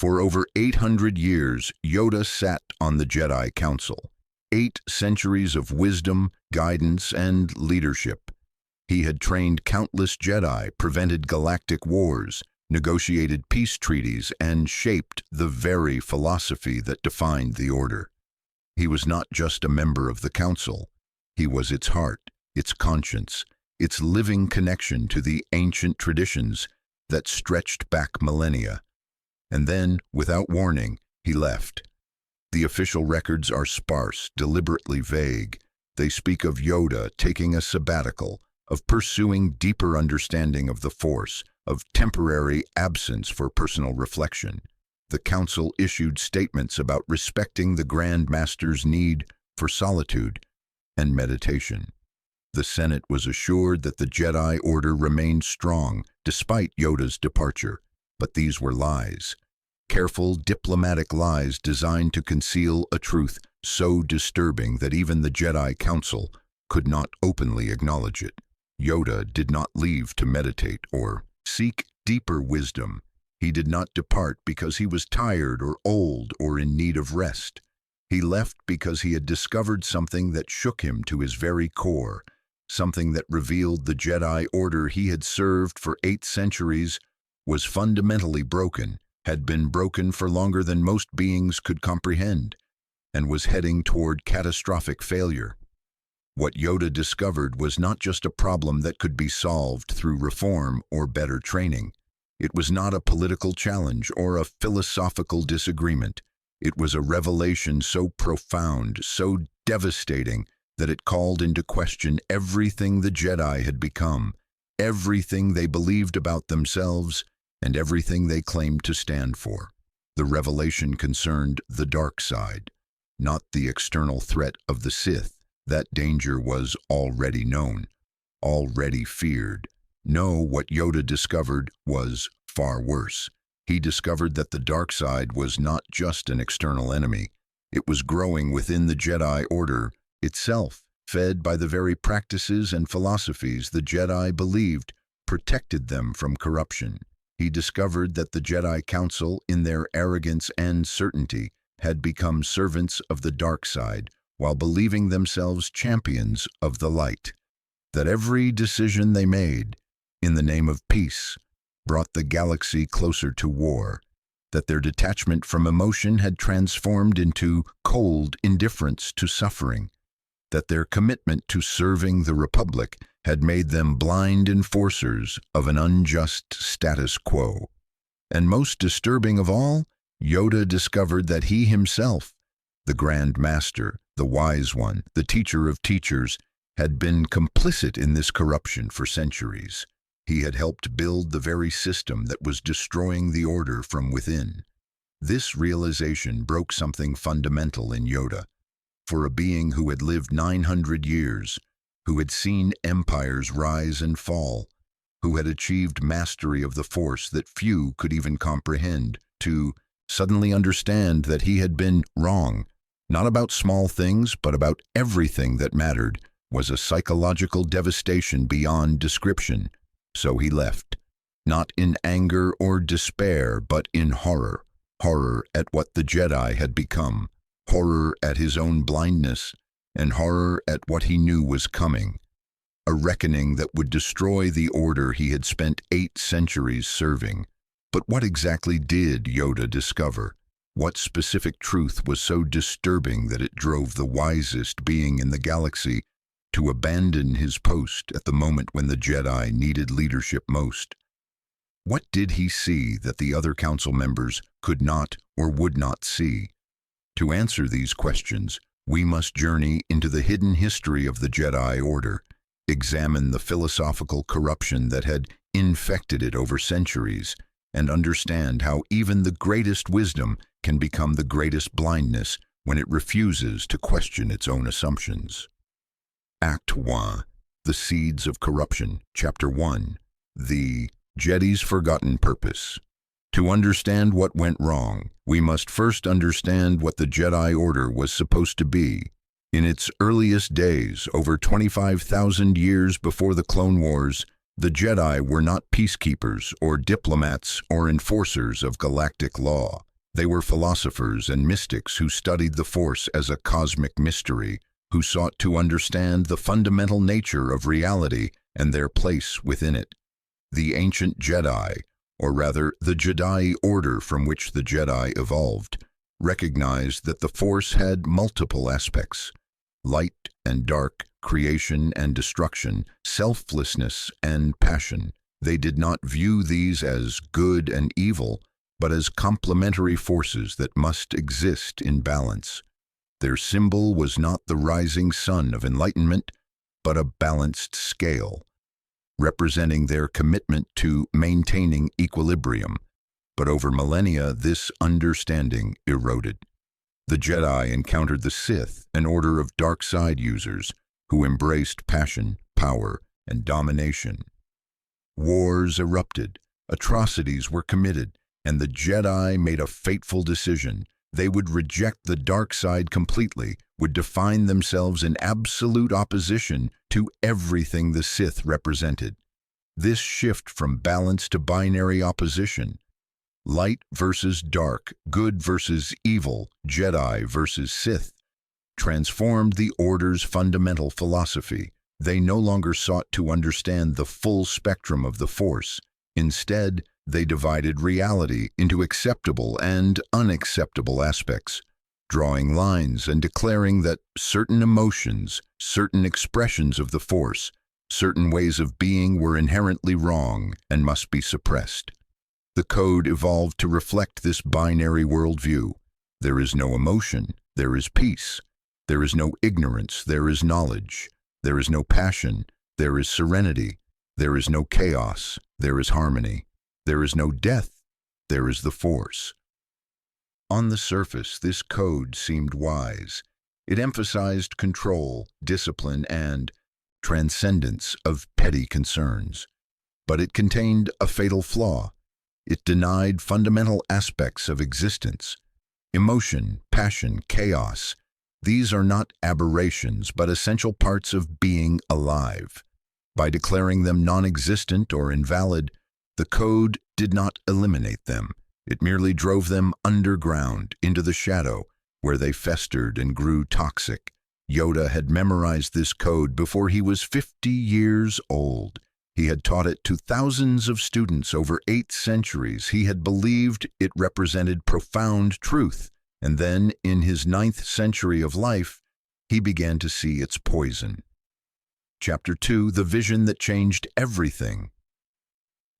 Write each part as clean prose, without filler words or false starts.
For over 800 years, Yoda sat on the Jedi Council. 8 centuries of wisdom, guidance, and leadership. He had trained countless Jedi, prevented galactic wars, negotiated peace treaties, and shaped the very philosophy that defined the Order. He was not just a member of the Council. He was its heart, its conscience, its living connection to the ancient traditions that stretched back millennia. And then, without warning, he left. The official records are sparse, deliberately vague. They speak of Yoda taking a sabbatical, of pursuing deeper understanding of the Force, of temporary absence for personal reflection. The Council issued statements about respecting the Grand Master's need for solitude and meditation. The Senate was assured that the Jedi Order remained strong despite Yoda's departure, but these were lies. Careful, diplomatic lies designed to conceal a truth so disturbing that even the Jedi Council could not openly acknowledge it. Yoda did not leave to meditate or seek deeper wisdom. He did not depart because he was tired or old or in need of rest. He left because he had discovered something that shook him to his very core, something that revealed the Jedi Order he had served for 8 centuries was fundamentally broken, had been broken for longer than most beings could comprehend, and was heading toward catastrophic failure. What Yoda discovered was not just a problem that could be solved through reform or better training. It was not a political challenge or a philosophical disagreement. It was a revelation so profound, so devastating, that it called into question everything the Jedi had become, everything they believed about themselves, and everything they claimed to stand for. The revelation concerned the dark side, not the external threat of the Sith. That danger was already known, already feared. No, what Yoda discovered was far worse. He discovered that the dark side was not just an external enemy. It was growing within the Jedi Order itself, fed by the very practices and philosophies the Jedi believed protected them from corruption. He discovered that the Jedi Council, in their arrogance and certainty, had become servants of the dark side, while believing themselves champions of the light. That every decision they made, in the name of peace, brought the galaxy closer to war. That their detachment from emotion had transformed into cold indifference to suffering. That their commitment to serving the Republic had made them blind enforcers of an unjust status quo. And most disturbing of all, Yoda discovered that he himself, the Grand Master, the Wise One, the Teacher of Teachers, had been complicit in this corruption for centuries. He had helped build the very system that was destroying the Order from within. This realization broke something fundamental in Yoda. For a being who had lived 900 years, who had seen empires rise and fall, who had achieved mastery of the Force that few could even comprehend, to suddenly understand that he had been wrong, not about small things, but about everything that mattered, was a psychological devastation beyond description. So he left, not in anger or despair, but in horror. Horror at what the Jedi had become, horror at his own blindness, and horror at what he knew was coming. A reckoning that would destroy the Order he had spent 8 centuries serving. But what exactly did Yoda discover? What specific truth was so disturbing that it drove the wisest being in the galaxy to abandon his post at the moment when the Jedi needed leadership most? What did he see that the other council members could not or would not see? To answer these questions, we must journey into the hidden history of the Jedi Order, examine the philosophical corruption that had infected it over centuries, and understand how even the greatest wisdom can become the greatest blindness when it refuses to question its own assumptions. Act 1. The Seeds of Corruption. Chapter 1. The Jedi's Forgotten Purpose. To understand what went wrong, we must first understand what the Jedi Order was supposed to be. In its earliest days, over 25,000 years before the Clone Wars, the Jedi were not peacekeepers or diplomats or enforcers of galactic law. They were philosophers and mystics who studied the Force as a cosmic mystery, who sought to understand the fundamental nature of reality and their place within it. The ancient Jedi, or rather the Jedi order from which the Jedi evolved, recognized that the Force had multiple aspects: light and dark, creation and destruction, selflessness and passion. They did not view these as good and evil, but as complementary forces that must exist in balance. Their symbol was not the rising sun of enlightenment, but a balanced scale, representing their commitment to maintaining equilibrium. But over millennia, this understanding eroded. The Jedi encountered the Sith, an order of dark side users who embraced passion, power, and domination. Wars erupted, atrocities were committed, and the Jedi made a fateful decision. They would reject the dark side completely, would define themselves in absolute opposition to everything the Sith represented. This shift from balance to binary opposition, light versus dark, good versus evil, Jedi versus Sith, transformed the Order's fundamental philosophy. They no longer sought to understand the full spectrum of the Force. Instead, they divided reality into acceptable and unacceptable aspects, drawing lines and declaring that certain emotions, certain expressions of the Force, certain ways of being were inherently wrong and must be suppressed. The code evolved to reflect this binary worldview. There is no emotion, there is peace. There is no ignorance, there is knowledge. There is no passion, there is serenity. There is no chaos, there is harmony. There is no death, there is the Force. On the surface, this code seemed wise. It emphasized control, discipline, and transcendence of petty concerns. But it contained a fatal flaw. It denied fundamental aspects of existence. Emotion, passion, chaos. These are not aberrations, but essential parts of being alive. By declaring them non-existent or invalid, the code did not eliminate them. It merely drove them underground, into the shadow, where they festered and grew toxic. Yoda had memorized this code before he was 50 years old. He had taught it to thousands of students over 8 centuries. He had believed it represented profound truth. And then, in his 9th century of life, he began to see its poison. Chapter 2, The Vision That Changed Everything.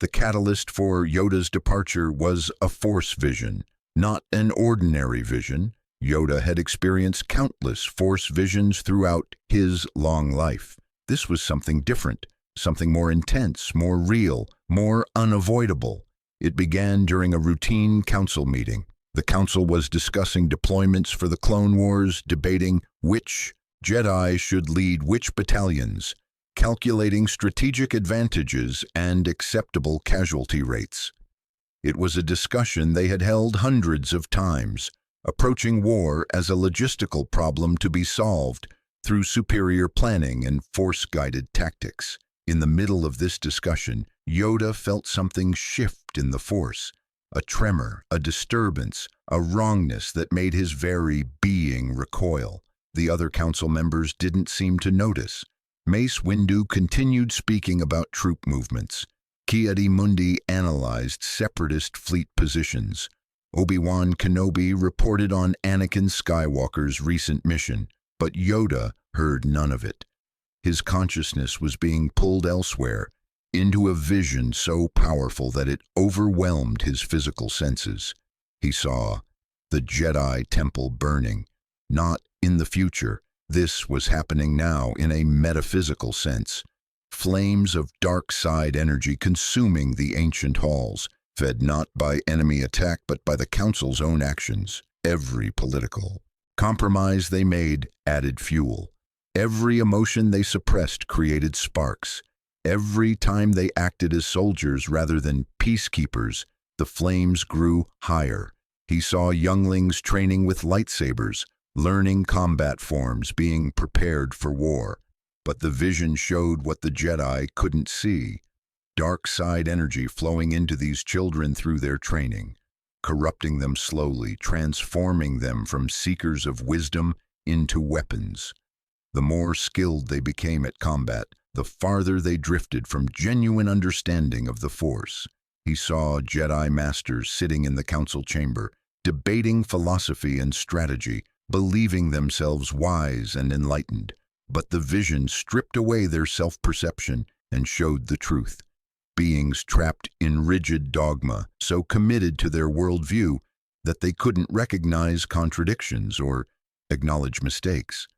The catalyst for Yoda's departure was a Force vision, not an ordinary vision. Yoda had experienced countless Force visions throughout his long life. This was something different, something more intense, more real, more unavoidable. It began during a routine council meeting. The council was discussing deployments for the Clone Wars, debating which Jedi should lead which battalions, calculating strategic advantages and acceptable casualty rates. It was a discussion they had held hundreds of times, approaching war as a logistical problem to be solved through superior planning and Force-guided tactics. In the middle of this discussion, Yoda felt something shift in the Force, a tremor, a disturbance, a wrongness that made his very being recoil. The other council members didn't seem to notice. Mace Windu continued speaking about troop movements. Ki-Adi-Mundi analyzed separatist fleet positions. Obi-Wan Kenobi reported on Anakin Skywalker's recent mission, but Yoda heard none of it. His consciousness was being pulled elsewhere, into a vision so powerful that it overwhelmed his physical senses. He saw the Jedi Temple burning, not in the future. This was happening now in a metaphysical sense. Flames of dark side energy consuming the ancient halls, fed not by enemy attack but by the Council's own actions. Every political compromise they made added fuel. Every emotion they suppressed created sparks. Every time they acted as soldiers rather than peacekeepers, the flames grew higher. He saw younglings training with lightsabers, learning combat forms, being prepared for war. But the vision showed what the Jedi couldn't see: dark side energy flowing into these children through their training. corrupting them slowly, transforming them from seekers of wisdom into weapons. The more skilled they became at combat, the farther they drifted from genuine understanding of the Force. He saw Jedi Masters sitting in the council chamber, debating philosophy and strategy, believing themselves wise and enlightened. But the vision stripped away their self-perception and showed the truth. Beings trapped in rigid dogma, so committed to their worldview that they couldn't recognize contradictions or acknowledge mistakes.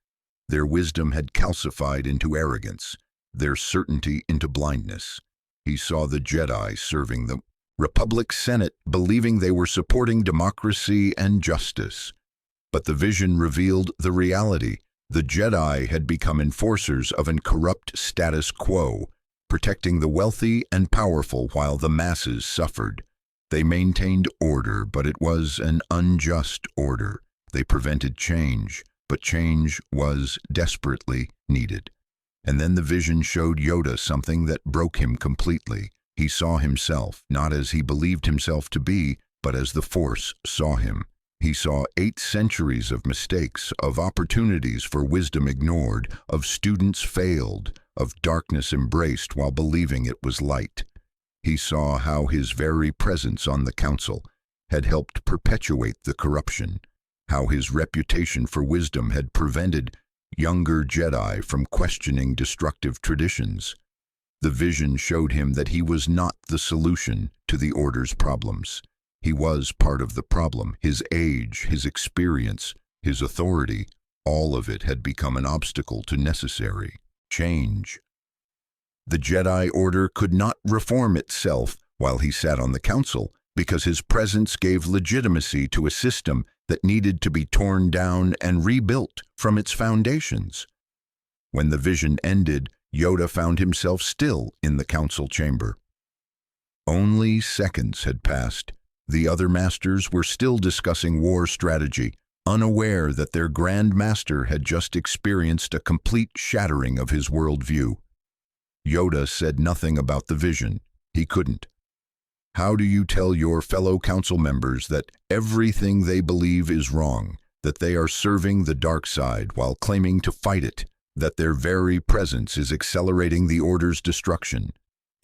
Their wisdom had calcified into arrogance, their certainty into blindness. He saw the Jedi serving the Republic Senate, believing they were supporting democracy and justice. But the vision revealed the reality. The Jedi had become enforcers of an corrupt status quo, protecting the wealthy and powerful while the masses suffered. They maintained order, but it was an unjust order. They prevented change, but change was desperately needed. And then the vision showed Yoda something that broke him completely. He saw himself, not as he believed himself to be, but as the Force saw him. He saw 8 centuries of mistakes, of opportunities for wisdom ignored, of students failed, of darkness embraced while believing it was light. He saw how his very presence on the council had helped perpetuate the corruption, how his reputation for wisdom had prevented younger Jedi from questioning destructive traditions. The vision showed him that he was not the solution to the Order's problems. He was part of the problem. His age, his experience, his authority, all of it had become an obstacle to necessary change. The Jedi Order could not reform itself while he sat on the council, because his presence gave legitimacy to a system that needed to be torn down and rebuilt from its foundations. When the vision ended, Yoda found himself still in the council chamber. Only seconds had passed. The other masters were still discussing war strategy, unaware that their Grand Master had just experienced a complete shattering of his worldview. Yoda said nothing about the vision. He couldn't. How do you tell your fellow council members that everything they believe is wrong, that they are serving the dark side while claiming to fight it, that their very presence is accelerating the Order's destruction?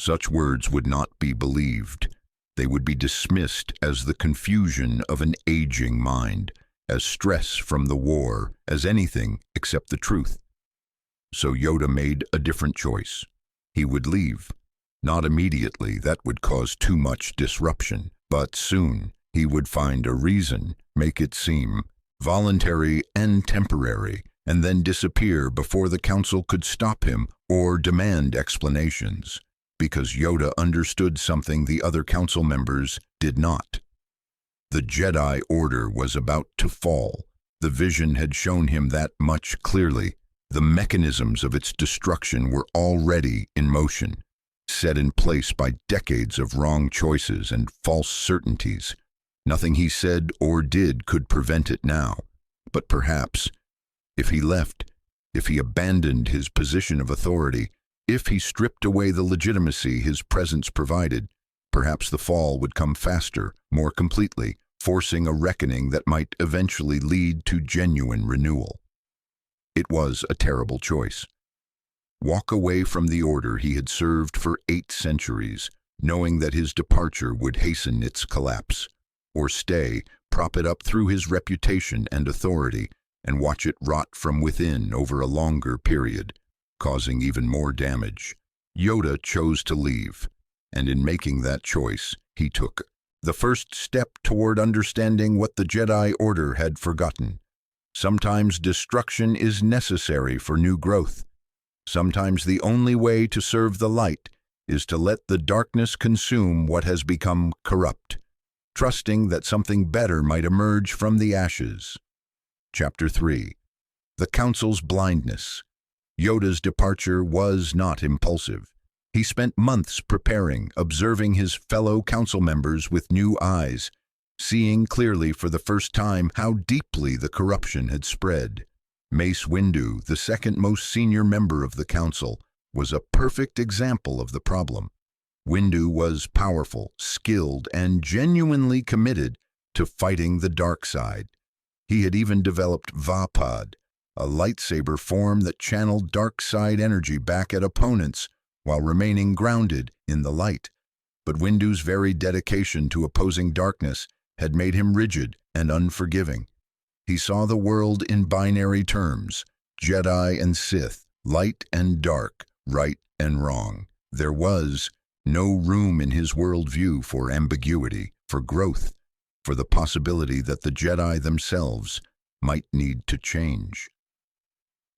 Such words would not be believed. They would be dismissed as the confusion of an aging mind, as stress from the war, as anything except the truth. So Yoda made a different choice. He would leave. Not immediately, that would cause too much disruption, but soon he would find a reason, make it seem voluntary and temporary, and then disappear before the council could stop him or demand explanations, because Yoda understood something the other council members did not. The Jedi Order was about to fall. The vision had shown him that much clearly. The mechanisms of its destruction were already in motion, set in place by decades of wrong choices and false certainties. Nothing he said or did could prevent it now. But perhaps, if he left, if he abandoned his position of authority, if he stripped away the legitimacy his presence provided, perhaps the fall would come faster, more completely, forcing a reckoning that might eventually lead to genuine renewal. It was a terrible choice. Walk away from the Order he had served for 8 centuries, knowing that his departure would hasten its collapse, or stay, prop it up through his reputation and authority, and watch it rot from within over a longer period, causing even more damage. Yoda chose to leave, and in making that choice, he took the first step toward understanding what the Jedi Order had forgotten. Sometimes destruction is necessary for new growth. Sometimes the only way to serve the light is to let the darkness consume what has become corrupt, trusting that something better might emerge from the ashes. Chapter 3. The Council's Blindness. Yoda's departure was not impulsive. He spent months preparing, observing his fellow council members with new eyes, seeing clearly for the first time how deeply the corruption had spread. Mace Windu, the second most senior member of the council, was a perfect example of the problem. Windu was powerful, skilled, and genuinely committed, to fighting the dark side. He had even developed Vapad, a lightsaber form that channeled dark side energy back at opponents while remaining grounded in the light. But Windu's very dedication to opposing darkness had made him rigid and unforgiving. He saw the world in binary terms: Jedi and Sith, light and dark, right and wrong. There was no room in his worldview for ambiguity, for growth, for the possibility that the Jedi themselves might need to change.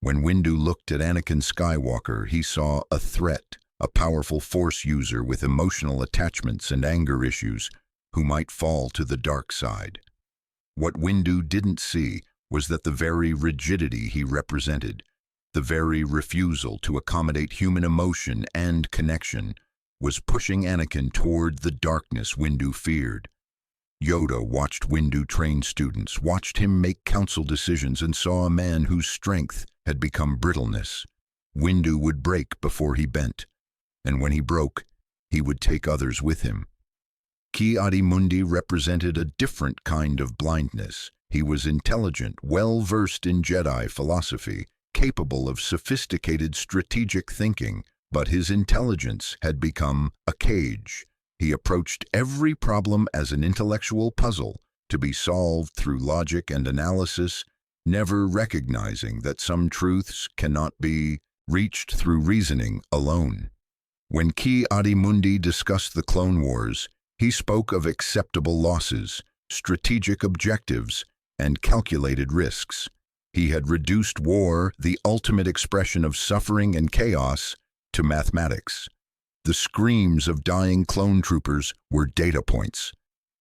When Windu looked at Anakin Skywalker, he saw a threat, a powerful Force user with emotional attachments and anger issues who might fall to the dark side. What Windu didn't see was that the very rigidity he represented, the very refusal to accommodate human emotion and connection, was pushing Anakin toward the darkness Windu feared. Yoda watched Windu train students, watched him make council decisions, and saw a man whose strength had become brittleness. Windu would break before he bent, and when he broke, he would take others with him. Ki-Adi-Mundi represented a different kind of blindness. He was intelligent, well-versed in Jedi philosophy, capable of sophisticated strategic thinking, but his intelligence had become a cage. He approached every problem as an intellectual puzzle to be solved through logic and analysis, never recognizing that some truths cannot be reached through reasoning alone. When Ki-Adi-Mundi discussed the Clone Wars, he spoke of acceptable losses, strategic objectives, and calculated risks. He had reduced war, the ultimate expression of suffering and chaos, to mathematics. The screams of dying clone troopers were data points.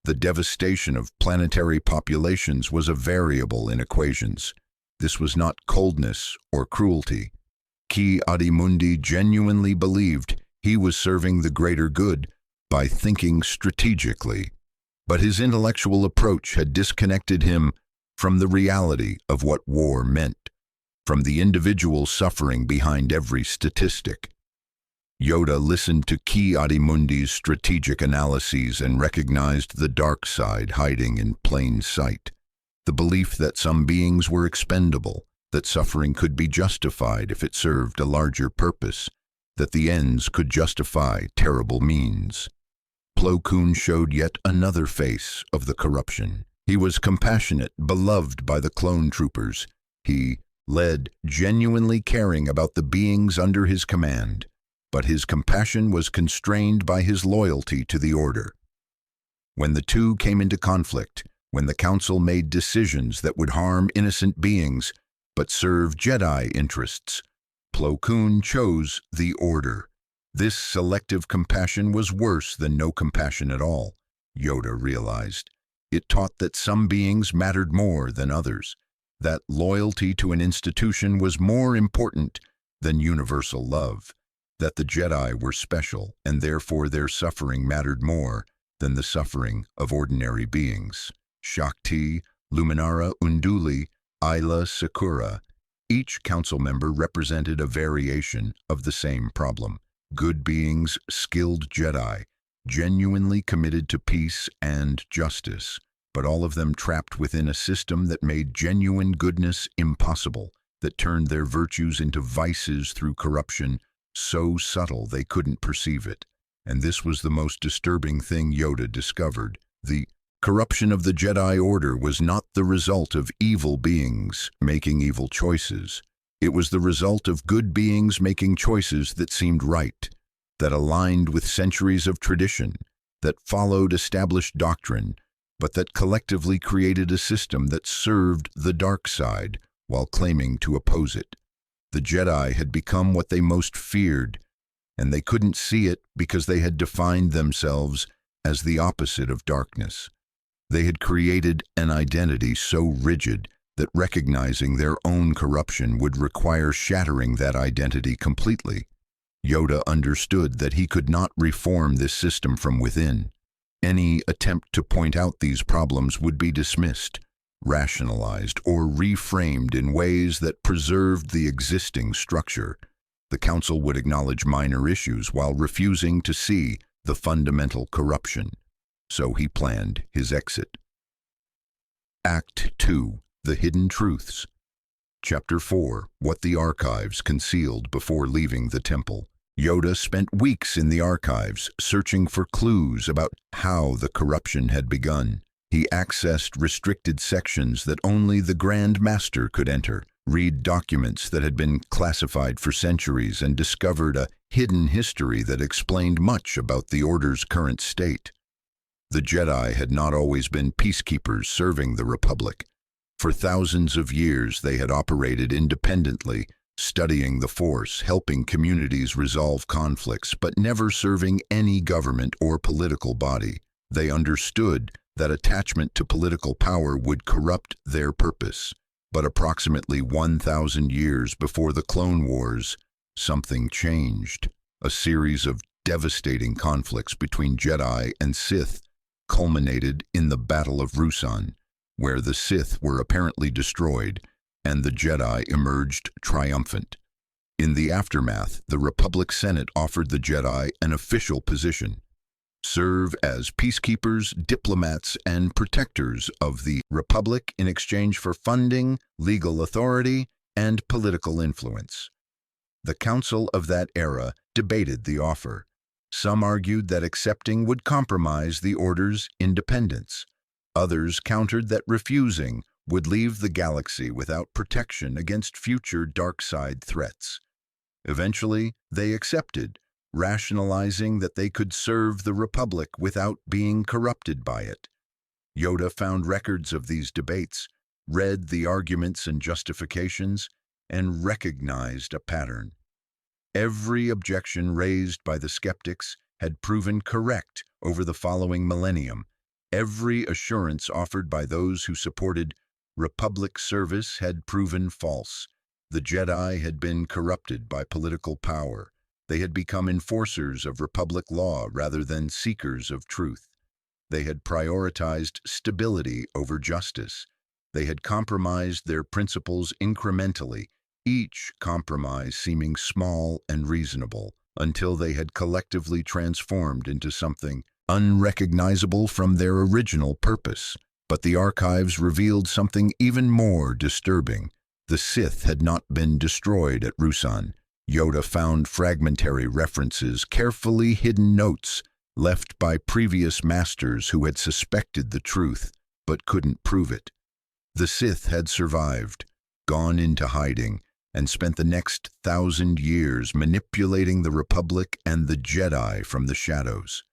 The devastation of planetary populations was a variable in equations. This was not coldness or cruelty. Ki-Adi-Mundi genuinely believed he was serving the greater good by thinking strategically, but his intellectual approach had disconnected him from the reality of what war meant, from the individual suffering behind every statistic. Yoda listened to Ki-Adi-Mundi's strategic analyses and recognized the dark side hiding in plain sight. The belief that some beings were expendable, that suffering could be justified if it served a larger purpose, that the ends could justify terrible means. Plo Koon showed yet another face of the corruption. He was compassionate, beloved by the clone troopers. He led, genuinely caring about the beings under his command. But his compassion was constrained by his loyalty to the Order. When the two came into conflict, when the Council made decisions that would harm innocent beings but serve Jedi interests, Plo Koon chose the Order. This selective compassion was worse than no compassion at all, Yoda realized. It taught that some beings mattered more than others, that loyalty to an institution was more important than universal love, that the Jedi were special and therefore their suffering mattered more than the suffering of ordinary beings. Shakti, Luminara Unduli, Ayla Sakura. Each council member represented a variation of the same problem. Good beings, skilled Jedi, genuinely committed to peace and justice, but all of them trapped within a system that made genuine goodness impossible, that turned their virtues into vices through corruption, so subtle they couldn't perceive it. And this was the most disturbing thing Yoda discovered. The corruption of the Jedi Order was not the result of evil beings making evil choices. It was the result of good beings making choices that seemed right, that aligned with centuries of tradition, that followed established doctrine, but that collectively created a system that served the dark side while claiming to oppose it. The Jedi had become what they most feared, and they couldn't see it because they had defined themselves as the opposite of darkness. They had created an identity so rigid that recognizing their own corruption would require shattering that identity completely. Yoda understood that he could not reform this system from within. Any attempt to point out these problems would be dismissed, rationalized, or reframed in ways that preserved the existing structure. The Council would acknowledge minor issues while refusing to see the fundamental corruption. So he planned his exit. Act 2. The Hidden Truths. Chapter 4. What the Archives Concealed Before Leaving the Temple. Yoda spent weeks in the archives, searching for clues about how the corruption had begun. He accessed restricted sections that only the Grand Master could enter, read documents that had been classified for centuries, and discovered a hidden history that explained much about the Order's current state. The Jedi had not always been peacekeepers serving the Republic. For thousands of years they had operated independently, studying the Force, helping communities resolve conflicts, but never serving any government or political body. They understood that attachment to political power would corrupt their purpose. But approximately 1,000 years before the Clone Wars, something changed. A series of devastating conflicts between Jedi and Sith culminated in the Battle of Ruusan, where the Sith were apparently destroyed and the Jedi emerged triumphant. In the aftermath, the Republic Senate offered the Jedi an official position: serve as peacekeepers, diplomats, and protectors of the Republic in exchange for funding, legal authority, and political influence. The Council of that era debated the offer. Some argued that accepting would compromise the Order's independence. Others countered that refusing would leave the galaxy without protection against future dark side threats. Eventually, they accepted, rationalizing that they could serve the Republic without being corrupted by it. Yoda found records of these debates, read the arguments and justifications, and recognized a pattern. Every objection raised by the skeptics had proven correct over the following millennium. Every assurance offered by those who supported Republic service had proven false. The Jedi had been corrupted by political power. They had become enforcers of Republic law rather than seekers of truth. They had prioritized stability over justice. They had compromised their principles incrementally, each compromise seeming small and reasonable, until they had collectively transformed into something unrecognizable from their original purpose. But the archives revealed something even more disturbing. The Sith had not been destroyed at Ruusan. Yoda found fragmentary references, carefully hidden notes left by previous masters who had suspected the truth but couldn't prove it. The Sith had survived, gone into hiding, and spent the next 1,000 years manipulating the Republic and the Jedi from the shadows.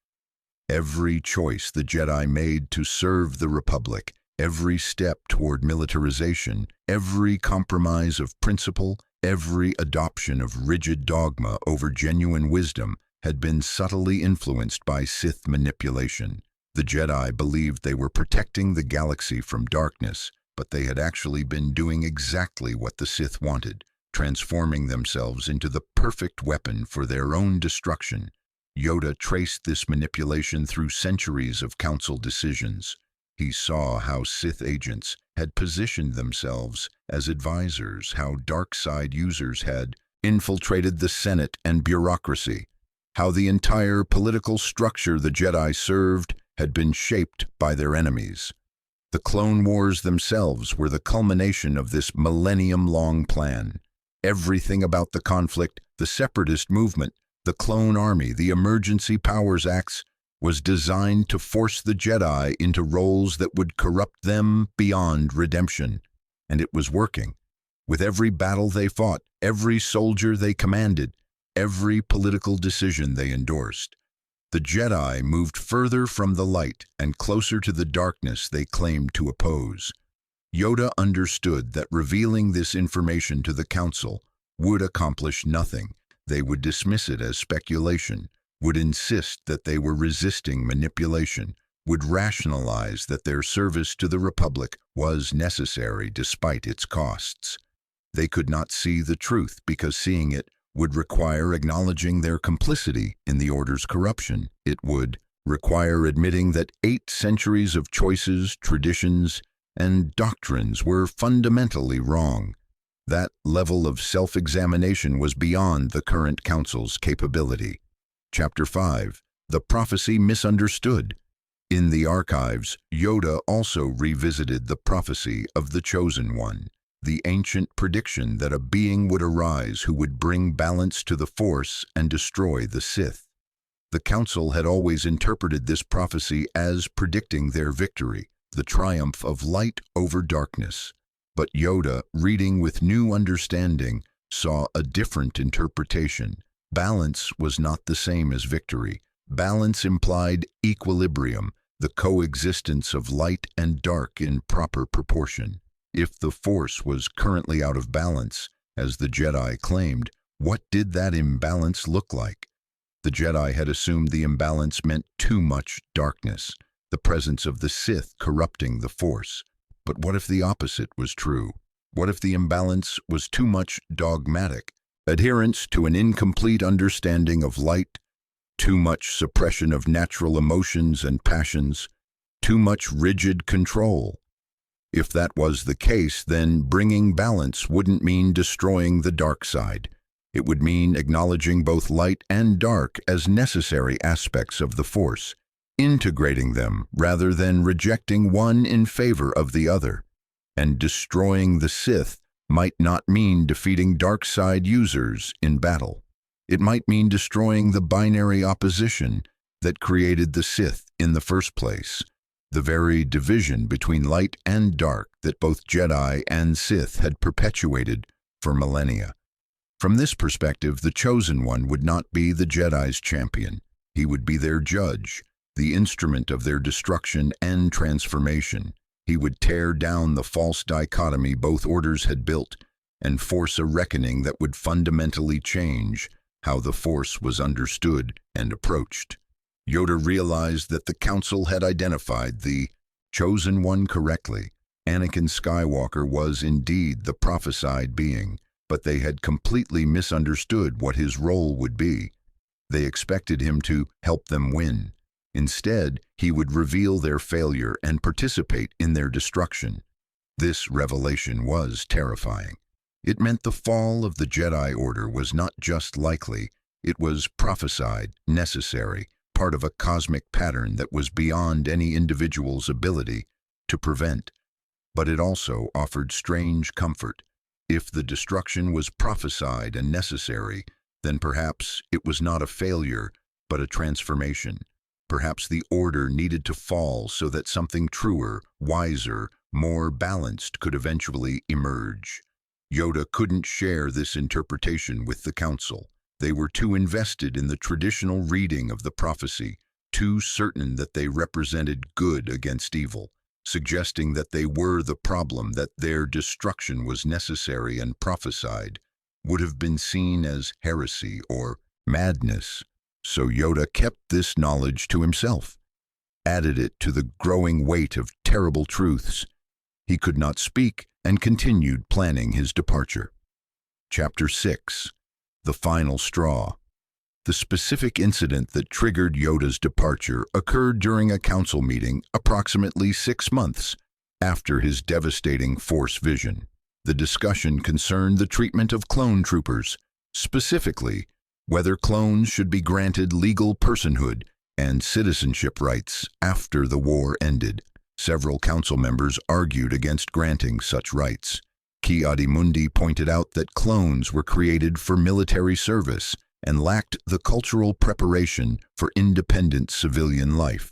Every choice the Jedi made to serve the Republic, every step toward militarization, every compromise of principle, every adoption of rigid dogma over genuine wisdom had been subtly influenced by Sith manipulation. The Jedi believed they were protecting the galaxy from darkness, but they had actually been doing exactly what the Sith wanted, transforming themselves into the perfect weapon for their own destruction. Yoda traced this manipulation through centuries of council decisions. He saw how Sith agents had positioned themselves as advisors, how dark side users had infiltrated the Senate and bureaucracy, how the entire political structure the Jedi served had been shaped by their enemies. The Clone Wars themselves were the culmination of this millennium-long plan. Everything about the conflict, the separatist movement, the clone army, the emergency powers acts, was designed to force the Jedi into roles that would corrupt them beyond redemption. And it was working. With every battle they fought, every soldier they commanded, every political decision they endorsed, the Jedi moved further from the light and closer to the darkness they claimed to oppose. Yoda understood that revealing this information to the Council would accomplish nothing. They would dismiss it as speculation, would insist that they were resisting manipulation, would rationalize that their service to the Republic was necessary despite its costs. They could not see the truth because seeing it would require acknowledging their complicity in the Order's corruption. It would require admitting that 8 centuries of choices, traditions, and doctrines were fundamentally wrong. That level of self-examination was beyond the current Council's capability. Chapter 5. The Prophecy Misunderstood. In the archives, Yoda also revisited the prophecy of the Chosen One, the ancient prediction that a being would arise who would bring balance to the Force and destroy the Sith. The Council had always interpreted this prophecy as predicting their victory, the triumph of light over darkness. But Yoda, reading with new understanding, saw a different interpretation. Balance was not the same as victory. Balance implied equilibrium, the coexistence of light and dark in proper proportion. If the Force was currently out of balance, as the Jedi claimed, what did that imbalance look like? The Jedi had assumed the imbalance meant too much darkness, the presence of the Sith corrupting the Force. But what if the opposite was true? What if the imbalance was too much dogmatic, adherence to an incomplete understanding of light, too much suppression of natural emotions and passions, too much rigid control? If that was the case, then bringing balance wouldn't mean destroying the dark side. It would mean acknowledging both light and dark as necessary aspects of the Force, integrating them rather than rejecting one in favor of the other. And destroying the Sith might not mean defeating dark side users in battle. It might mean destroying the binary opposition that created the Sith in the first place, the very division between light and dark that both Jedi and Sith had perpetuated for millennia. From this perspective, the Chosen One would not be the Jedi's champion. He would be their judge, the instrument of their destruction and transformation. He would tear down the false dichotomy both orders had built and force a reckoning that would fundamentally change how the Force was understood and approached. Yoda realized that the Council had identified the Chosen One correctly. Anakin Skywalker was indeed the prophesied being, but they had completely misunderstood what his role would be. They expected him to help them win. Instead, he would reveal their failure and participate in their destruction. This revelation was terrifying. It meant the fall of the Jedi Order was not just likely, it was prophesied, necessary, part of a cosmic pattern that was beyond any individual's ability to prevent. But it also offered strange comfort. If the destruction was prophesied and necessary, then perhaps it was not a failure, but a transformation. Perhaps the order needed to fall so that something truer, wiser, more balanced could eventually emerge. Yoda couldn't share this interpretation with the Council. They were too invested in the traditional reading of the prophecy, too certain that they represented good against evil, suggesting that they were the problem, that their destruction was necessary and prophesied, would have been seen as heresy or madness. So Yoda kept this knowledge to himself, added it to the growing weight of terrible truths. He could not speak and continued planning his departure. Chapter 6. The Final Straw. The specific incident that triggered Yoda's departure occurred during a council meeting approximately 6 months after his devastating Force vision. The discussion concerned the treatment of clone troopers, specifically whether clones should be granted legal personhood and citizenship rights after the war ended. Several council members argued against granting such rights. Ki-Adi-Mundi pointed out that clones were created for military service and lacked the cultural preparation for independent civilian life.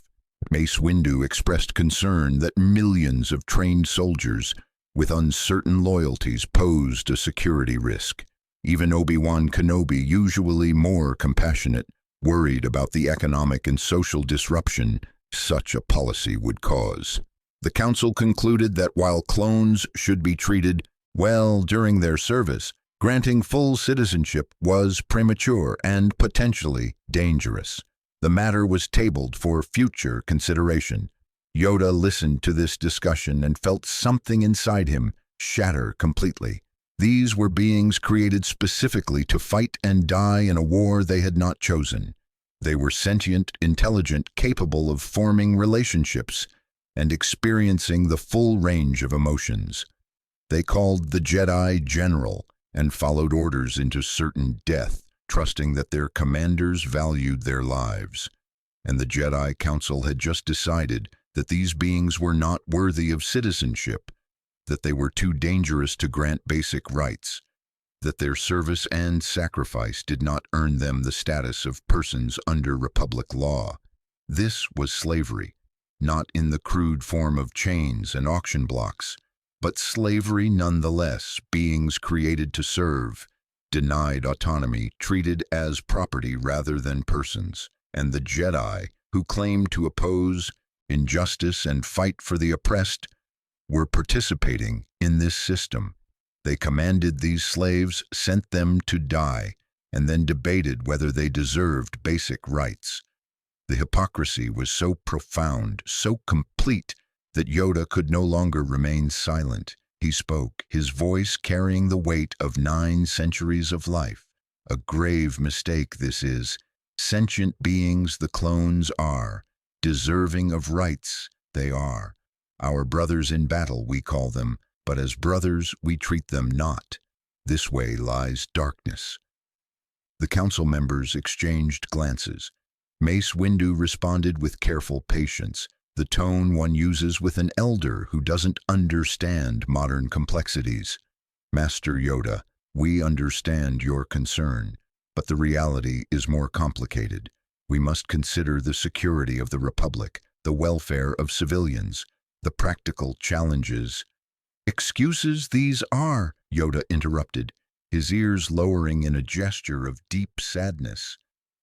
Mace Windu expressed concern that millions of trained soldiers with uncertain loyalties posed a security risk. Even Obi-Wan Kenobi, usually more compassionate, worried about the economic and social disruption such a policy would cause. The council concluded that while clones should be treated well during their service, granting full citizenship was premature and potentially dangerous. The matter was tabled for future consideration. Yoda listened to this discussion and felt something inside him shatter completely. These were beings created specifically to fight and die in a war they had not chosen. They were sentient, intelligent, capable of forming relationships and experiencing the full range of emotions. They called the Jedi General and followed orders into certain death, trusting that their commanders valued their lives. and the Jedi Council had just decided that these beings were not worthy of citizenship, that they were too dangerous to grant basic rights, that their service and sacrifice did not earn them the status of persons under Republic law. This was slavery, not in the crude form of chains and auction blocks, but slavery nonetheless, beings created to serve, denied autonomy, treated as property rather than persons. And the Jedi, who claimed to oppose injustice and fight for the oppressed, were participating in this system. They commanded these slaves, sent them to die, and then debated whether they deserved basic rights. The hypocrisy was so profound, so complete, that Yoda could no longer remain silent. He spoke, his voice carrying the weight of 9 centuries of life. A grave mistake this is. Sentient beings the clones are, deserving of rights they are. Our brothers in battle we call them, but as brothers we treat them not. This way lies darkness. The council members exchanged glances. Mace Windu responded with careful patience, the tone one uses with an elder who doesn't understand modern complexities. Master Yoda, we understand your concern, but the reality is more complicated. We must consider the security of the Republic, the welfare of civilians, the practical challenges. Excuses these are, Yoda interrupted, his ears lowering in a gesture of deep sadness.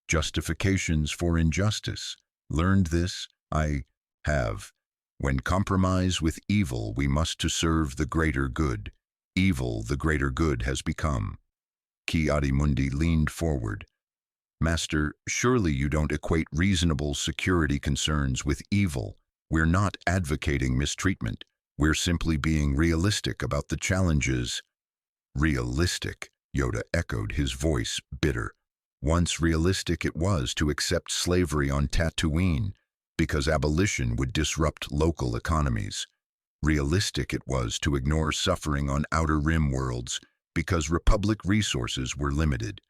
Justifications for injustice. Learned this? I have. When compromise with evil, we must to serve the greater good. Evil the greater good has become. Ki-Adi-Mundi leaned forward. Master, surely you don't equate reasonable security concerns with evil. We're not advocating mistreatment. We're simply being realistic about the challenges. Realistic, Yoda echoed, his voice bitter. Once realistic it was to accept slavery on Tatooine, because abolition would disrupt local economies. Realistic it was to ignore suffering on Outer Rim worlds, because Republic resources were limited.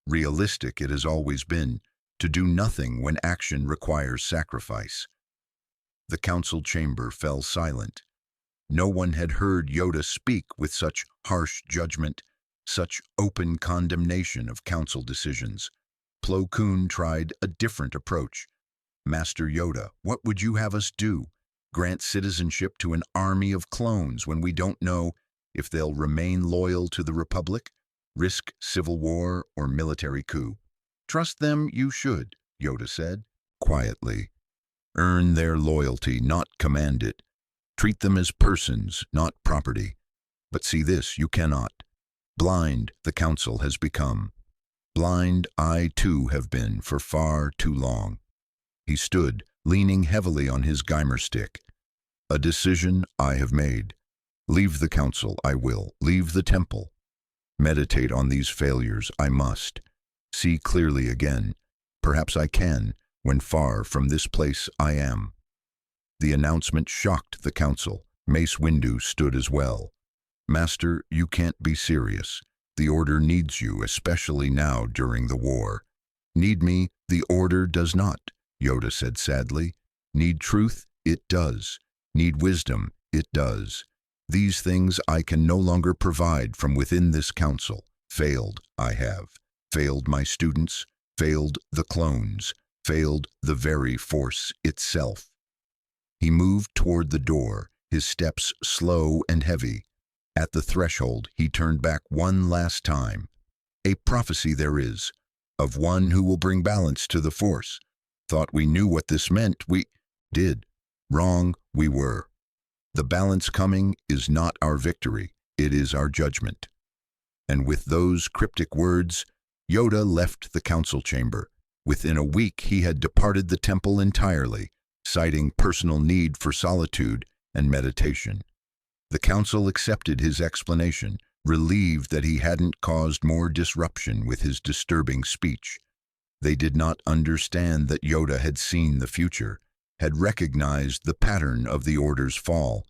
Realistic it has always been to do nothing when action requires sacrifice. The council chamber fell silent. No one had heard Yoda speak with such harsh judgment, such open condemnation of council decisions. Plo Koon tried a different approach. Master Yoda, what would you have us do? Grant citizenship to an army of clones when we don't know if they'll remain loyal to the Republic? Risk civil war or military coup? Trust them you should, Yoda said, quietly. Earn their loyalty, not command it. Treat them as persons, not property. But see this, you cannot. Blind the council has become. Blind I too have been for far too long. He stood, leaning heavily on his Geimer stick. A decision I have made. Leave the council, I will. Leave the temple. Meditate on these failures, I must. See clearly again. Perhaps I can, when far from this place I am. The announcement shocked the council. Mace Windu stood as well. Master, you can't be serious. The Order needs you, especially now during the war. Need me? The Order does not, Yoda said sadly. Need truth? It does. Need wisdom? It does. These things I can no longer provide from within this council. Failed, I have. Failed my students, failed the clones, failed the very Force itself. He moved toward the door, his steps slow and heavy. At the threshold, he turned back one last time. A prophecy there is, of one who will bring balance to the Force. Thought we knew what this meant, we did. Wrong, we were. The balance coming is not our victory, it is our judgment. And with those cryptic words, Yoda left the council chamber. Within a week, he had departed the temple entirely, citing personal need for solitude and meditation. The council accepted his explanation, relieved that he hadn't caused more disruption with his disturbing speech. They did not understand that Yoda had seen the future, had recognized the pattern of the Order's fall,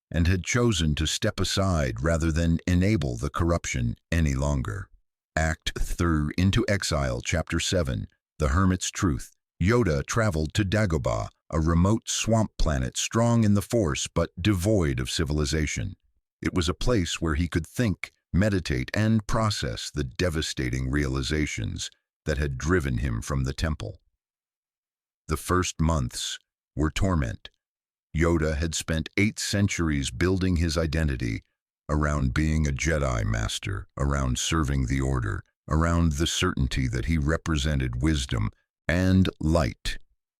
and had chosen to step aside rather than enable the corruption any longer. Act 3 Into Exile, Chapter 7, The Hermit's Truth. Yoda traveled to Dagobah, a remote swamp planet strong in the Force but devoid of civilization. It was a place where he could think, meditate, and process the devastating realizations that had driven him from the temple. The first months were torment. Yoda had spent 8 centuries building his identity around being a Jedi Master, around serving the Order, around the certainty that he represented wisdom and light.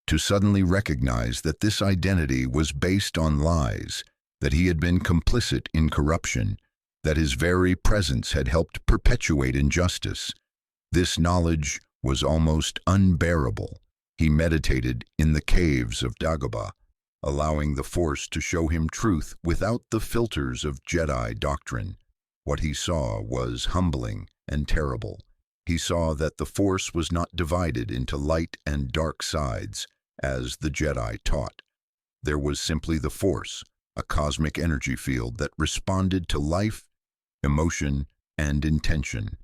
To suddenly recognize that this identity was based on lies, that he had been complicit in corruption, that his very presence had helped perpetuate injustice, this knowledge was almost unbearable. He meditated in the caves of Dagobah, allowing the Force to show him truth without the filters of Jedi doctrine. What he saw was humbling and terrible. He saw that the Force was not divided into light and dark sides, as the Jedi taught. There was simply the Force, a cosmic energy field that responded to life, emotion, and intention.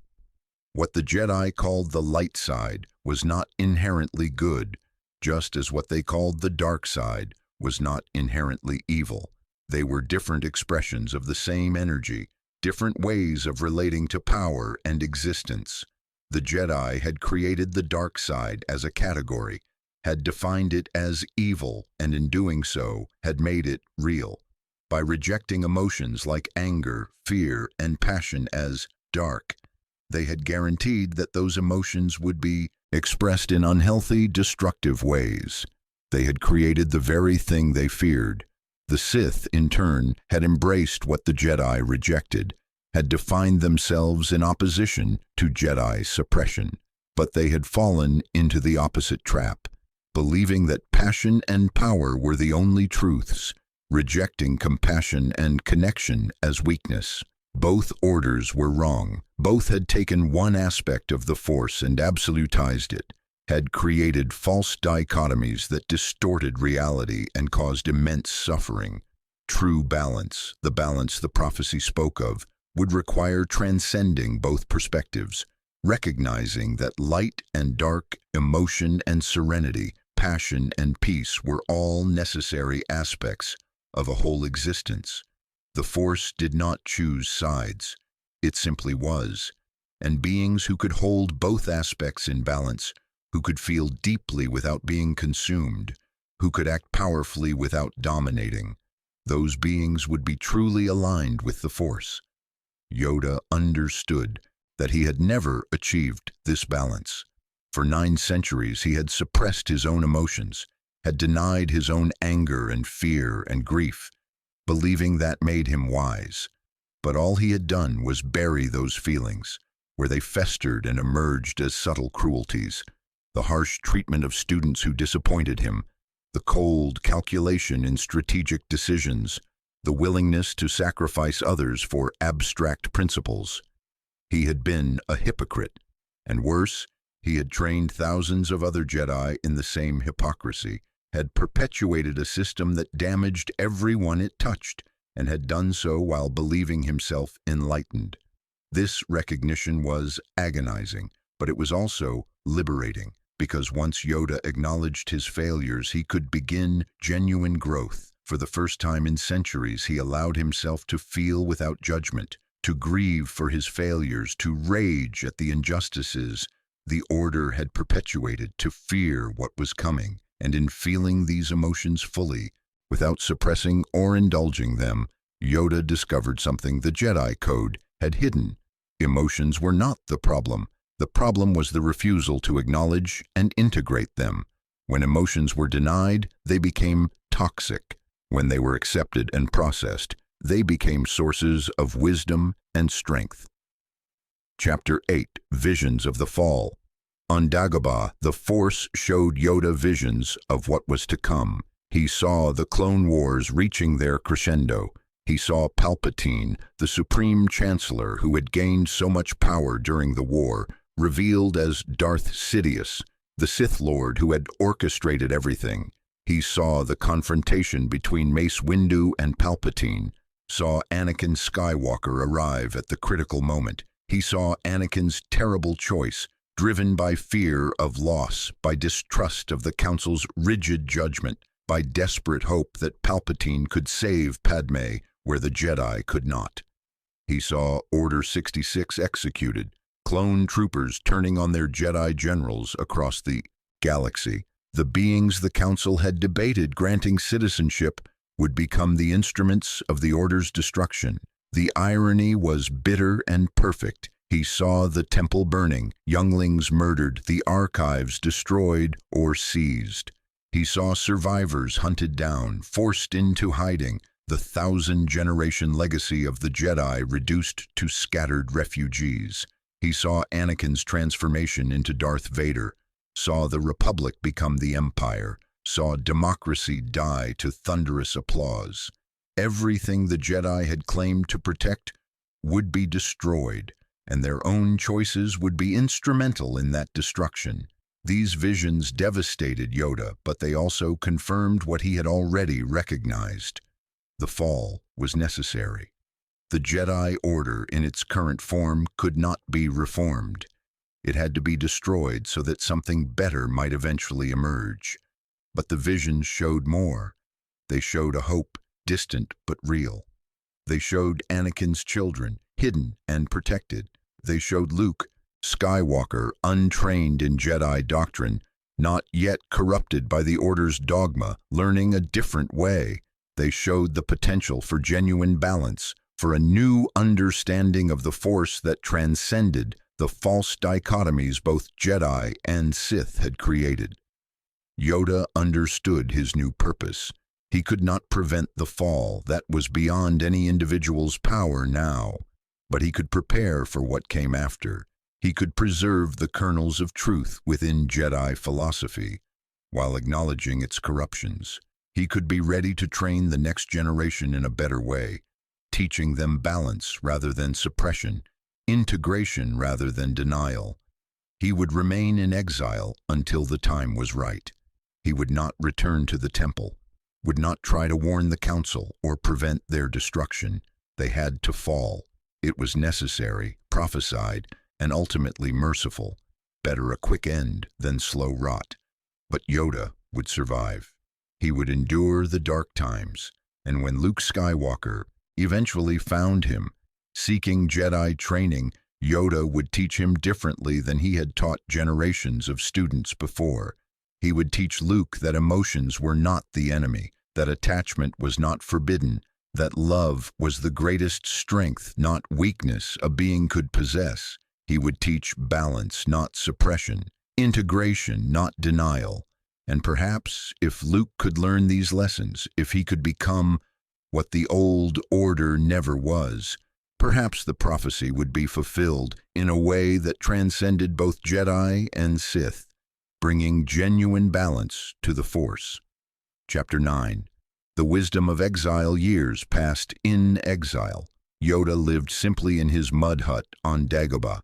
What the Jedi called the light side was not inherently good, just as what they called the dark side was not inherently evil. They were different expressions of the same energy, different ways of relating to power and existence. The Jedi had created the dark side as a category, had defined it as evil, and in doing so, had made it real. By rejecting emotions like anger, fear, and passion as dark, they had guaranteed that those emotions would be expressed in unhealthy, destructive ways. They had created the very thing they feared. The Sith, in turn, had embraced what the Jedi rejected, had defined themselves in opposition to Jedi suppression. But they had fallen into the opposite trap, believing that passion and power were the only truths, rejecting compassion and connection as weakness. Both orders were wrong. Both had taken one aspect of the Force and absolutized it, had created false dichotomies that distorted reality and caused immense suffering. True balance, the balance the prophecy spoke of, would require transcending both perspectives, recognizing that light and dark, emotion and serenity, passion and peace were all necessary aspects of a whole existence. The Force did not choose sides. It simply was. And beings who could hold both aspects in balance, who could feel deeply without being consumed, who could act powerfully without dominating, those beings would be truly aligned with the Force. Yoda understood that he had never achieved this balance. For 9 centuries he had suppressed his own emotions, had denied his own anger and fear and grief, believing that made him wise. But all he had done was bury those feelings, where they festered and emerged as subtle cruelties. The harsh treatment of students who disappointed him, the cold calculation in strategic decisions, the willingness to sacrifice others for abstract principles. He had been a hypocrite, and worse, he had trained thousands of other Jedi in the same hypocrisy, had perpetuated a system that damaged everyone it touched, and had done so while believing himself enlightened. This recognition was agonizing, but it was also liberating, because once Yoda acknowledged his failures, he could begin genuine growth. For the first time in centuries, he allowed himself to feel without judgment, to grieve for his failures, to rage at the injustices the Order had perpetuated, to fear what was coming. And in feeling these emotions fully, without suppressing or indulging them, Yoda discovered something the Jedi Code had hidden. Emotions were not the problem. The problem was the refusal to acknowledge and integrate them. When emotions were denied, they became toxic. When they were accepted and processed, they became sources of wisdom and strength. Chapter 8: Visions of the Fall. On Dagobah, the Force showed Yoda visions of what was to come. He saw the Clone Wars reaching their crescendo. He saw Palpatine, the Supreme Chancellor who had gained so much power during the war, revealed as Darth Sidious, the Sith Lord who had orchestrated everything. He saw the confrontation between Mace Windu and Palpatine, saw Anakin Skywalker arrive at the critical moment. He saw Anakin's terrible choice, driven by fear of loss, by distrust of the Council's rigid judgment, by desperate hope that Palpatine could save Padme where the Jedi could not. He saw Order 66 executed, clone troopers turning on their Jedi generals across the galaxy. The beings the Council had debated granting citizenship would become the instruments of the Order's destruction. The irony was bitter and perfect. He saw the temple burning, younglings murdered, the archives destroyed or seized. He saw survivors hunted down, forced into hiding, the 1,000-generation legacy of the Jedi reduced to scattered refugees. He saw Anakin's transformation into Darth Vader, saw the Republic become the Empire, saw democracy die to thunderous applause. Everything the Jedi had claimed to protect would be destroyed, and their own choices would be instrumental in that destruction. These visions devastated Yoda, but they also confirmed what he had already recognized. The fall was necessary. The Jedi Order in its current form could not be reformed. It had to be destroyed so that something better might eventually emerge. But the visions showed more. They showed a hope, distant but real. They showed Anakin's children, hidden and protected. They showed Luke, Skywalker, untrained in Jedi doctrine, not yet corrupted by the Order's dogma, learning a different way. They showed the potential for genuine balance, for a new understanding of the Force that transcended the false dichotomies both Jedi and Sith had created. Yoda understood his new purpose. He could not prevent the fall that was beyond any individual's power now, but he could prepare for what came after. He could preserve the kernels of truth within Jedi philosophy, while acknowledging its corruptions. He could be ready to train the next generation in a better way, teaching them balance rather than suppression, integration rather than denial. He would remain in exile until the time was right. He would not return to the temple, would not try to warn the Council or prevent their destruction. They had to fall. It was necessary, prophesied, and ultimately merciful. Better a quick end than slow rot. But Yoda would survive. He would endure the dark times, and when Luke Skywalker eventually found him, seeking Jedi training, Yoda would teach him differently than he had taught generations of students before. He would teach Luke that emotions were not the enemy, that attachment was not forbidden, that love was the greatest strength, not weakness, a being could possess. He would teach balance, not suppression, integration, not denial. And perhaps, if Luke could learn these lessons, if he could become what the old order never was, perhaps the prophecy would be fulfilled in a way that transcended both Jedi and Sith, bringing genuine balance to the Force. Chapter 9. The Wisdom of Exile. Years passed in exile. Yoda lived simply in his mud hut on Dagobah,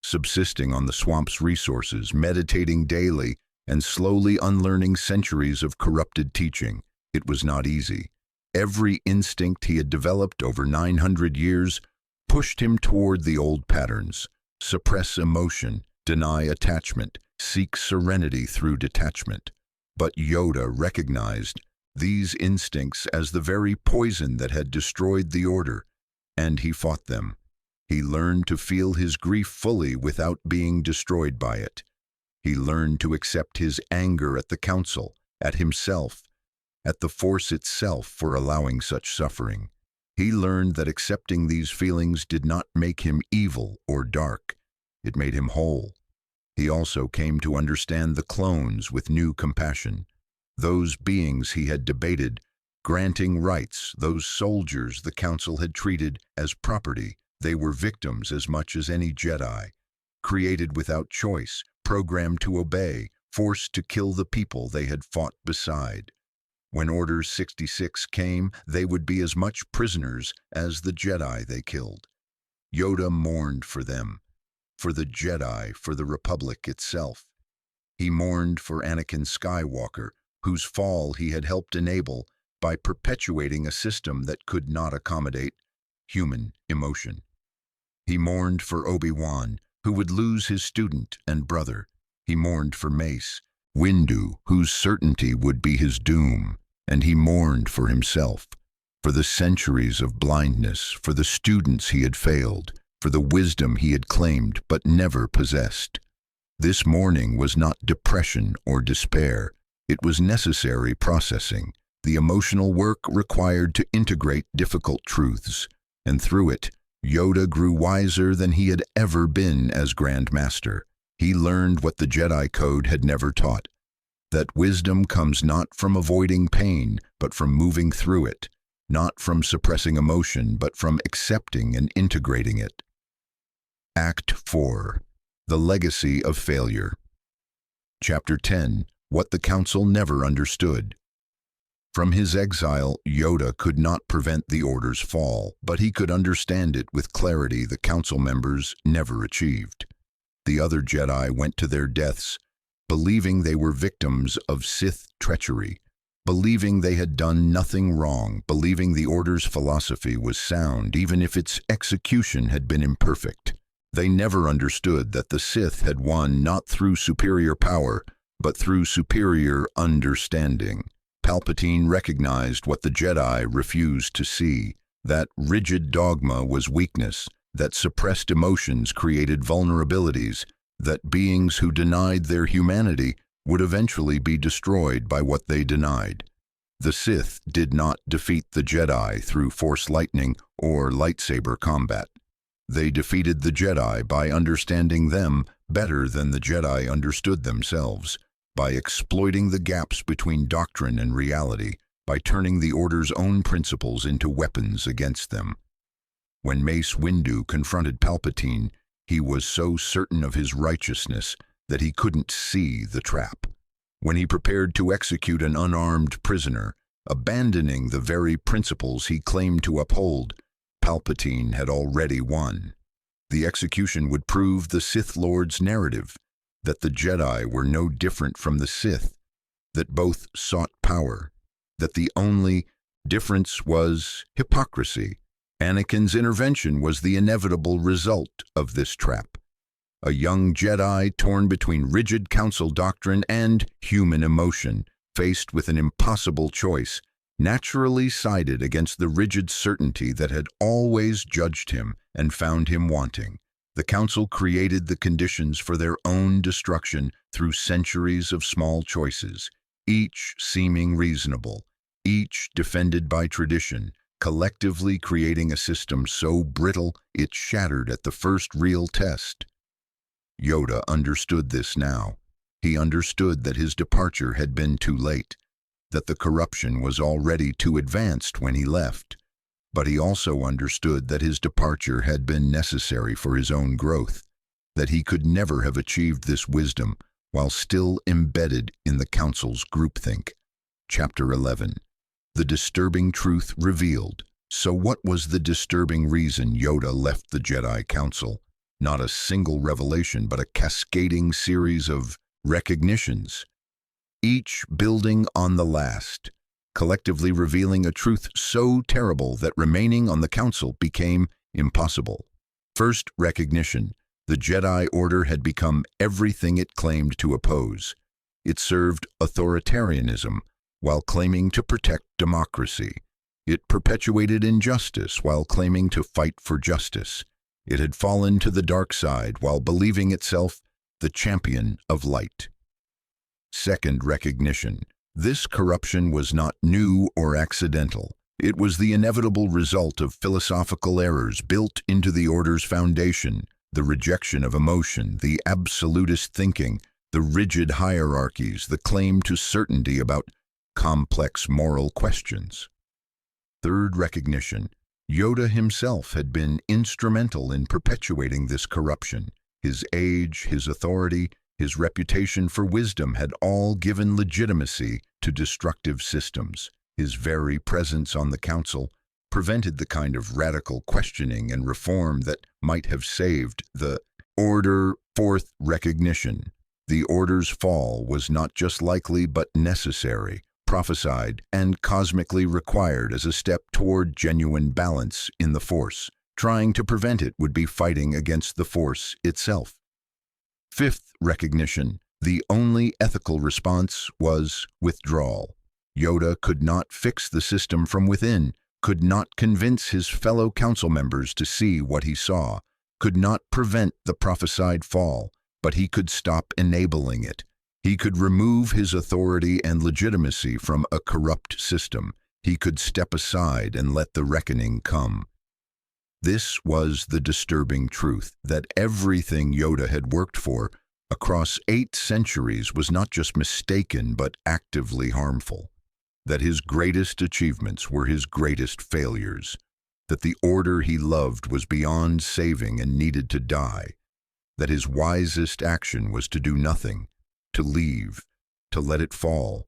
subsisting on the swamp's resources, meditating daily, and slowly unlearning centuries of corrupted teaching. It was not easy. Every instinct he had developed over 900 years pushed him toward the old patterns: suppress emotion, deny attachment, seek serenity through detachment. But Yoda recognized these instincts as the very poison that had destroyed the Order, and he fought them. He learned to feel his grief fully without being destroyed by it. He learned to accept his anger at the Council, at himself, at the Force itself for allowing such suffering. He learned that accepting these feelings did not make him evil or dark. It made him whole. He also came to understand the clones with new compassion. Those beings he had debated, granting rights, those soldiers the Council had treated as property. They were victims as much as any Jedi, created without choice, programmed to obey, forced to kill the people they had fought beside. When Order 66 came, they would be as much prisoners as the Jedi they killed. Yoda mourned for them, for the Jedi, for the Republic itself. He mourned for Anakin Skywalker, whose fall he had helped enable by perpetuating a system that could not accommodate human emotion. He mourned for Obi-Wan, who would lose his student and brother. He mourned for Mace Windu, whose certainty would be his doom, and he mourned for himself, for the centuries of blindness, for the students he had failed, for the wisdom he had claimed but never possessed. This mourning was not depression or despair. It was necessary processing, the emotional work required to integrate difficult truths, and through it, Yoda grew wiser than he had ever been as Grand Master. He learned what the Jedi Code had never taught, that wisdom comes not from avoiding pain, but from moving through it, not from suppressing emotion, but from accepting and integrating it. Act 4. The Legacy of Failure. Chapter 10. What the Council Never Understood. From his exile, Yoda could not prevent the Order's fall, but he could understand it with clarity the Council members never achieved. The other Jedi went to their deaths, believing they were victims of Sith treachery, believing they had done nothing wrong, believing the Order's philosophy was sound even if its execution had been imperfect. They never understood that the Sith had won not through superior power, but through superior understanding. Palpatine recognized what the Jedi refused to see, that rigid dogma was weakness, that suppressed emotions created vulnerabilities, that beings who denied their humanity would eventually be destroyed by what they denied. The Sith did not defeat the Jedi through Force lightning or lightsaber combat. They defeated the Jedi by understanding them better than the Jedi understood themselves, by exploiting the gaps between doctrine and reality, by turning the Order's own principles into weapons against them. When Mace Windu confronted Palpatine, he was so certain of his righteousness that he couldn't see the trap. When he prepared to execute an unarmed prisoner, abandoning the very principles he claimed to uphold, Palpatine had already won. The execution would prove the Sith Lord's narrative, that the Jedi were no different from the Sith, that both sought power, that the only difference was hypocrisy. Anakin's intervention was the inevitable result of this trap. A young Jedi torn between rigid council doctrine and human emotion, faced with an impossible choice, naturally sided against the rigid certainty that had always judged him and found him wanting. The Council created the conditions for their own destruction through centuries of small choices, each seeming reasonable, each defended by tradition, collectively creating a system so brittle it shattered at the first real test. Yoda understood this now. He understood that his departure had been too late, that the corruption was already too advanced when he left. But he also understood that his departure had been necessary for his own growth, that he could never have achieved this wisdom while still embedded in the Council's groupthink. Chapter 11. The Disturbing Truth Revealed. So what was the disturbing reason Yoda left the Jedi Council? Not a single revelation, but a cascading series of recognitions, each building on the last, collectively revealing a truth so terrible that remaining on the Council became impossible. First recognition: the Jedi Order had become everything it claimed to oppose. It served authoritarianism while claiming to protect democracy. It perpetuated injustice while claiming to fight for justice. It had fallen to the dark side while believing itself the champion of light. Second recognition: this corruption was not new or accidental. It was the inevitable result of philosophical errors built into the Order's foundation, the rejection of emotion, the absolutist thinking, the rigid hierarchies, the claim to certainty about complex moral questions. Third recognition: Yoda himself had been instrumental in perpetuating this corruption. His age, his authority, his reputation for wisdom had all given legitimacy to destructive systems. His very presence on the Council prevented the kind of radical questioning and reform that might have saved the Order. Fourth recognition: the Order's fall was not just likely but necessary, prophesied, and cosmically required as a step toward genuine balance in the Force. Trying to prevent it would be fighting against the Force itself. Fifth recognition, the only ethical response was withdrawal. Yoda could not fix the system from within, could not convince his fellow council members to see what he saw, could not prevent the prophesied fall, but he could stop enabling it. He could remove his authority and legitimacy from a corrupt system. He could step aside and let the reckoning come. This was the disturbing truth, that everything Yoda had worked for across 8 centuries was not just mistaken but actively harmful. That his greatest achievements were his greatest failures. That the order he loved was beyond saving and needed to die. That his wisest action was to do nothing, to leave, to let it fall,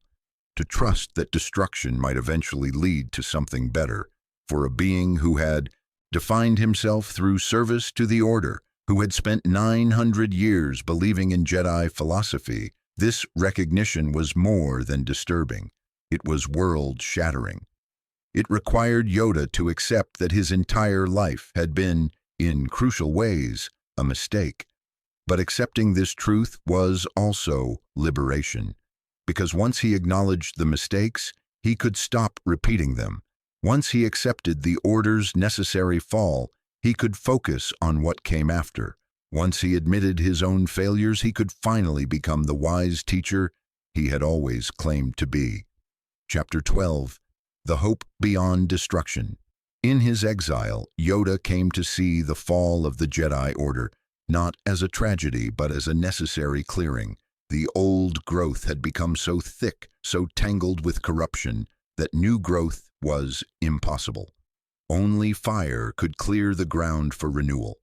to trust that destruction might eventually lead to something better, for a being who had defined himself through service to the Order, who had spent 900 years believing in Jedi philosophy. This recognition was more than disturbing. It was world-shattering. It required Yoda to accept that his entire life had been, in crucial ways, a mistake. But accepting this truth was also liberation, because once he acknowledged the mistakes, he could stop repeating them. Once he accepted the Order's necessary fall, he could focus on what came after. Once he admitted his own failures, he could finally become the wise teacher he had always claimed to be. Chapter 12. The Hope Beyond Destruction. In his exile, Yoda came to see the fall of the Jedi Order, not as a tragedy but as a necessary clearing. The old growth had become so thick, so tangled with corruption, that new growth was impossible. Only fire could clear the ground for renewal.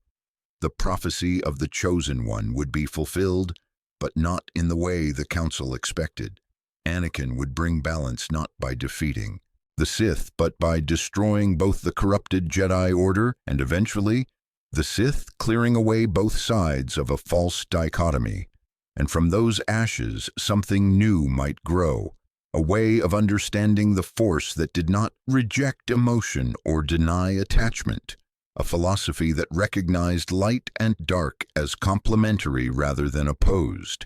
The prophecy of the Chosen One would be fulfilled, but not in the way the Council expected. Anakin would bring balance not by defeating the Sith, but by destroying both the corrupted Jedi Order and eventually the Sith, clearing away both sides of a false dichotomy. And from those ashes, something new might grow, a way of understanding the Force that did not reject emotion or deny attachment, a philosophy that recognized light and dark as complementary rather than opposed,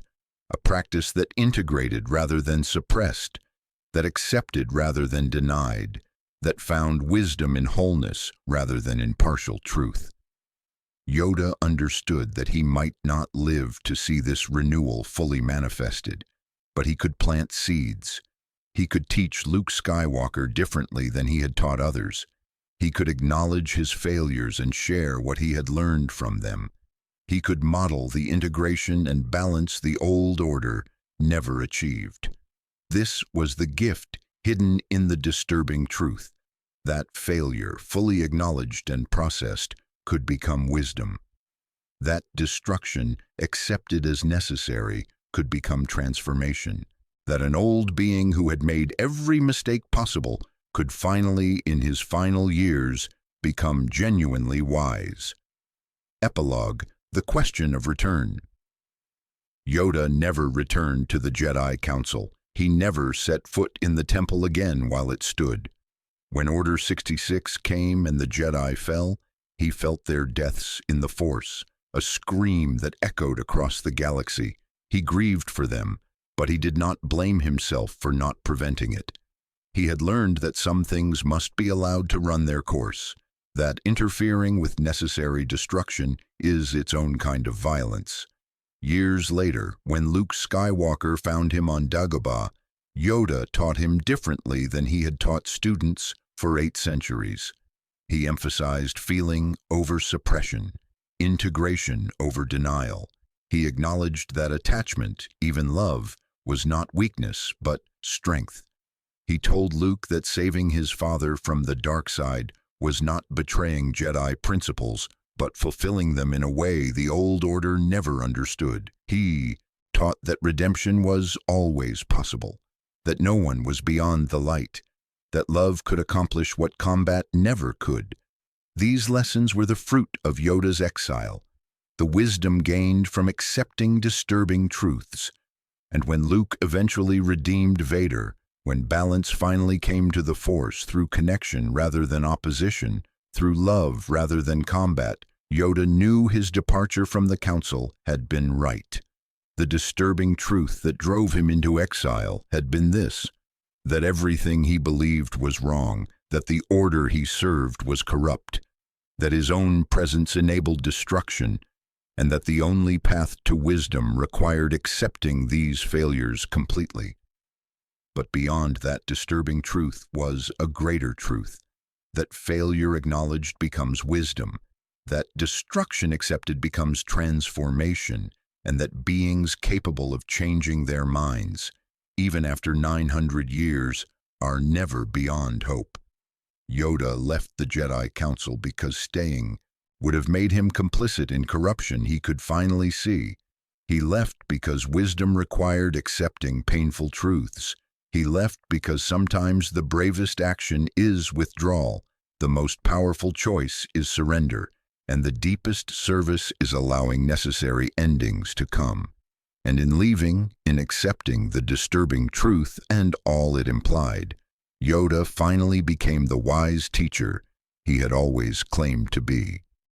a practice that integrated rather than suppressed, that accepted rather than denied, that found wisdom in wholeness rather than in partial truth. Yoda understood that he might not live to see this renewal fully manifested, but he could plant seeds. He could teach Luke Skywalker differently than he had taught others. He could acknowledge his failures and share what he had learned from them. He could model the integration and balance the old order never achieved. This was the gift hidden in the disturbing truth. That failure, fully acknowledged and processed, could become wisdom. That destruction, accepted as necessary, could become transformation. That an old being who had made every mistake possible could finally, in his final years, become genuinely wise. Epilogue: The Question of Return. Yoda never returned to the Jedi Council. He never set foot in the temple again while it stood. When Order 66 came and the Jedi fell, he felt their deaths in the Force, a scream that echoed across the galaxy. He grieved for them, but he did not blame himself for not preventing it. He had learned that some things must be allowed to run their course, that interfering with necessary destruction is its own kind of violence. Years later, when Luke Skywalker found him on Dagobah, Yoda taught him differently than he had taught students for 8 centuries. He emphasized feeling over suppression, integration over denial. He acknowledged that attachment, even love, was not weakness, but strength. He told Luke that saving his father from the dark side was not betraying Jedi principles, but fulfilling them in a way the old order never understood. He taught that redemption was always possible, that no one was beyond the light, that love could accomplish what combat never could. These lessons were the fruit of Yoda's exile, the wisdom gained from accepting disturbing truths. And when Luke eventually redeemed Vader, when balance finally came to the Force through connection rather than opposition, through love rather than combat, Yoda knew his departure from the council had been right. The disturbing truth that drove him into exile had been this: that everything he believed was wrong, that the order he served was corrupt, that his own presence enabled destruction, and that the only path to wisdom required accepting these failures completely. But beyond that disturbing truth was a greater truth: that failure acknowledged becomes wisdom, that destruction accepted becomes transformation, and that beings capable of changing their minds, even after 900 years, are never beyond hope. Yoda left the Jedi Council because staying would have made him complicit in corruption he could finally see. He left because wisdom required accepting painful truths. He left because sometimes the bravest action is withdrawal, the most powerful choice is surrender, and the deepest service is allowing necessary endings to come. And in leaving, in accepting the disturbing truth and all it implied, Yoda finally became the wise teacher he had always claimed to be.